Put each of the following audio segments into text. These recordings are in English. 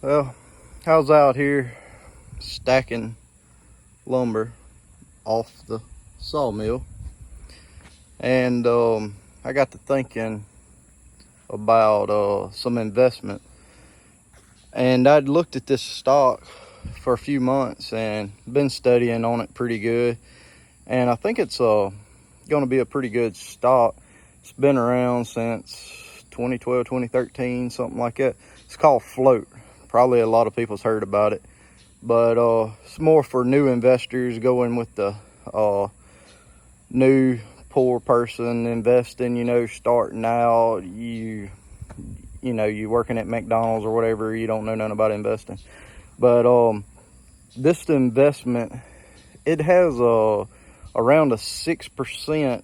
Well, I was out here stacking lumber off the sawmill, and I got to thinking about some investment. And I'd looked at this stock for a few months and been studying on it pretty good. And I think it's going to be a pretty good stock. It's been around since 2012, 2013, something like that. It's called Float. Probably a lot of people's heard about it, but it's more for new investors going with the new poor person investing, starting out. You working at McDonald's or whatever, you don't know nothing about investing. But this investment, it has around a 6%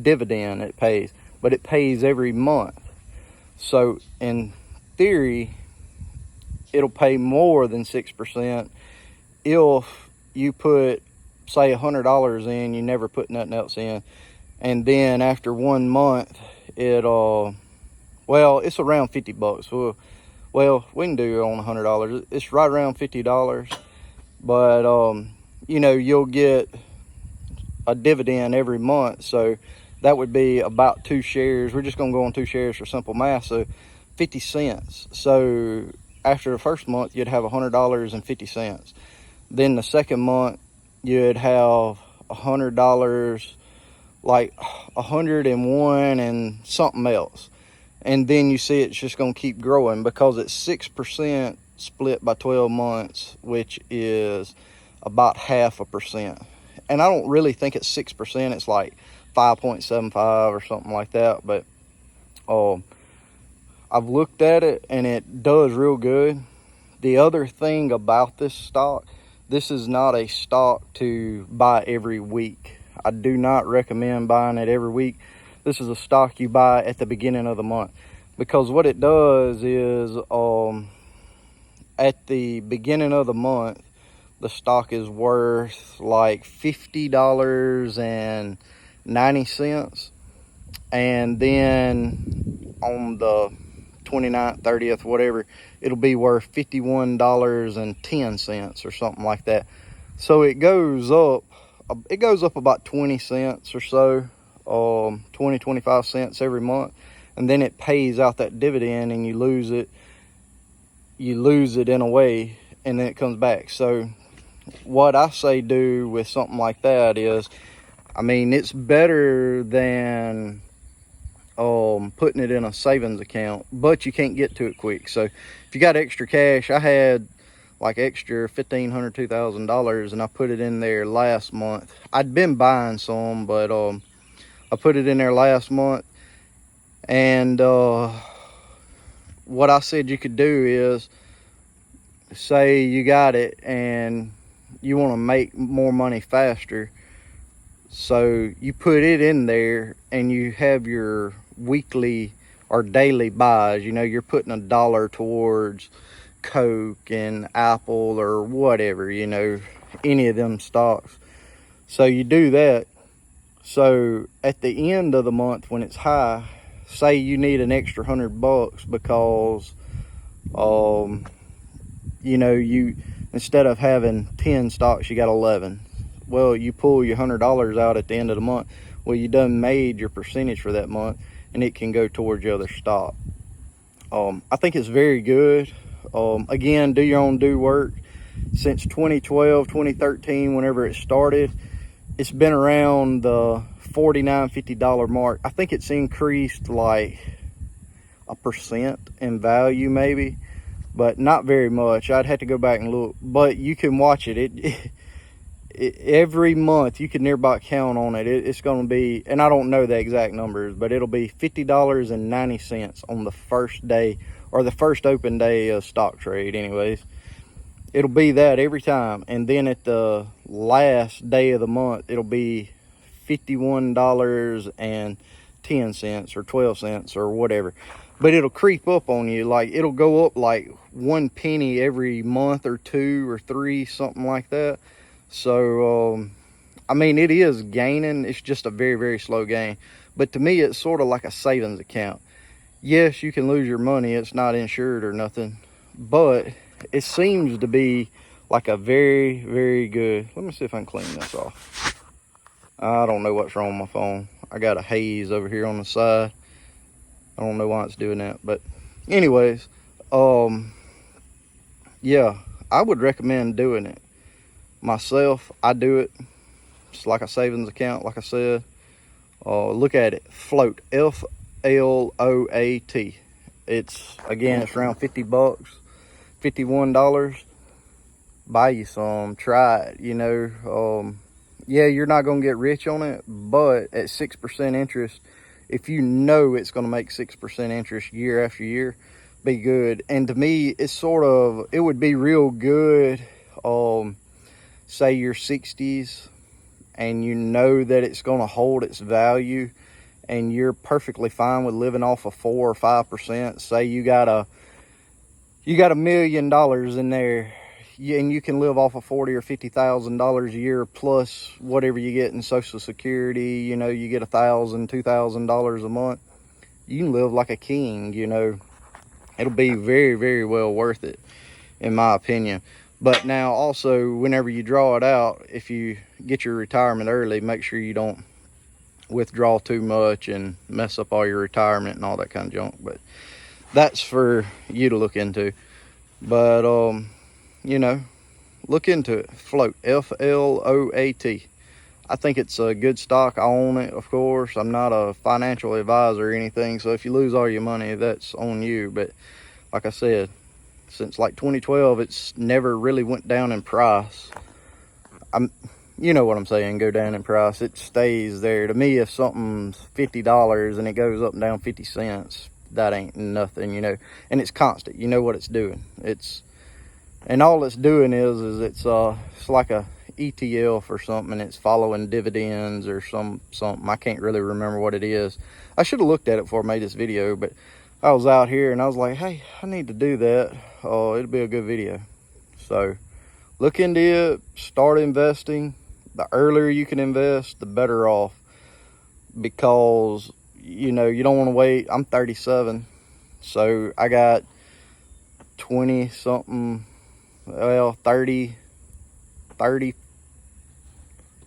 dividend it pays, but it pays every month. So in theory, it'll pay more than 6% if you put, say, $100 in, you never put nothing else in, and then after 1 month, it's around $50. Well, we can do it on $100. It's right around $50, but you'll get a dividend every month, so that would be about 2 shares. We're just gonna go on 2 shares for simple math, so 50 cents. So after the first month, you'd have $100.50. Then the second month, you'd have $100, like 101 and something else. And then you see it's just going to keep growing because it's 6% split by 12 months, which is about 0.5%. And I don't really think it's 6%. It's like 5.75 or something like that. But I've looked at it and it does real good. The other thing about this stock, this is not a stock to buy every week. I do not recommend buying it every week. This is a stock you buy at the beginning of the month, because what it does is at the beginning of the month, the stock is worth like $50.90. And then on the 29th, 30th, whatever, it'll be worth $51.10 or something like that. So it goes up about 20 cents or so, 25 cents every month, and then it pays out that dividend, and you lose it in a way, and then it comes back. So what I say do with something like that is, it's better than putting it in a savings account, but you can't get to it quick. So if you got extra cash, I had like extra $1,500, $2,000, and I put it in there last month. I'd been buying some, but I put it in there last month. And what I said you could do is, say you got it and you want to make more money faster, so you put it in there and you have your weekly or daily buys. You're putting $1 towards Coke and Apple or whatever, any of them stocks. So you do that. So at the end of the month, when it's high, say you need an extra $100 because you instead of having 10 stocks, you got 11. Well, you pull your $100 out at the end of the month. Well, you done made your percentage for that month, and it can go towards your other stock. I think it's very good. Again, do your own due work. Since 2012, 2013, whenever it started, it's been around the $49, $50 mark. I think it's increased like 1% in value maybe, but not very much. I'd have to go back and look, but you can watch it. Every month you can nearby count on it. It's going to be, and I don't know the exact numbers, but it'll be $50.90 on the first day, or the first open day of stock trade anyways. It'll be that every time. And then at the last day of the month, it'll be $51.10 or 12 cents or whatever. But it'll creep up on you. Like, it'll go up like 1 penny every month or 2 or 3, something like that. So it is gaining. It's just a very, very slow gain. But to me, it's sort of like a savings account. yes, you can lose your money. It's not insured or nothing, but it seems to be like a very, very good. Let me see if I can clean this off. I don't know what's wrong with my phone. I got a haze over here on the side. I don't know why it's doing that, but anyways, yeah, I would recommend doing it. Myself, I do it. It's like a savings account, like I said. Look at it, float, FLOAT. It's around 50 bucks, $51. Buy you some, try it, you know. Yeah, you're not gonna get rich on it, but at 6% interest, if you know it's gonna make 6% interest year after year, be good. And to me, it would be real good, say your 60s, and you know that it's going to hold its value, and you're perfectly fine with living off of 4 or 5%. Say you got $1 million in there, and you can live off of $40,000 or $50,000 a year plus whatever you get in Social Security. You know, you get $1,000, $2,000 a month. You can live like a king. You know, it'll be very, very well worth it, in my opinion. But now also, whenever you draw it out, if you get your retirement early, make sure you don't withdraw too much and mess up all your retirement and all that kind of junk. But that's for you to look into. But you know, look into it. Float, FLOAT. I think it's a good stock. I own it, of course. I'm not a financial advisor or anything, so if you lose all your money, that's on you. But like I said, since like 2012, it's never really went down in price. You know what I'm saying, go down in price. It stays there. To me, if something's $50 and it goes up and down 50 cents, that ain't nothing, you know. And it's constant. You know what it's doing. And all it's doing is it's like a ETF or something, and it's following dividends or something. I can't really remember what it is. I should have looked at it before I made this video, but I was out here and I was like, hey, I need to do that. Oh, it'll be a good video. So look into it, start investing. The earlier you can invest, the better off, because you know, you don't want to wait. I'm 37, so I got 20 something, well, 30,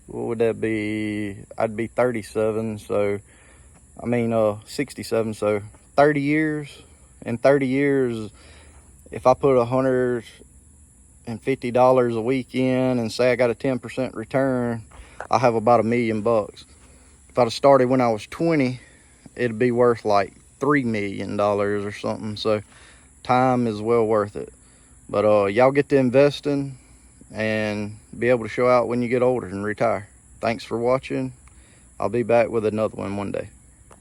what would that be? I'd be 37, so I mean 67, so 30 years. In 30 years, if I put $150 a week in and say I got a 10% return, I have about $1 million. If I'd have started when I was 20, it'd be worth like $3 million or something. So time is well worth it. But y'all get to investing and be able to show out when you get older and retire. Thanks for watching. I'll be back with another one day.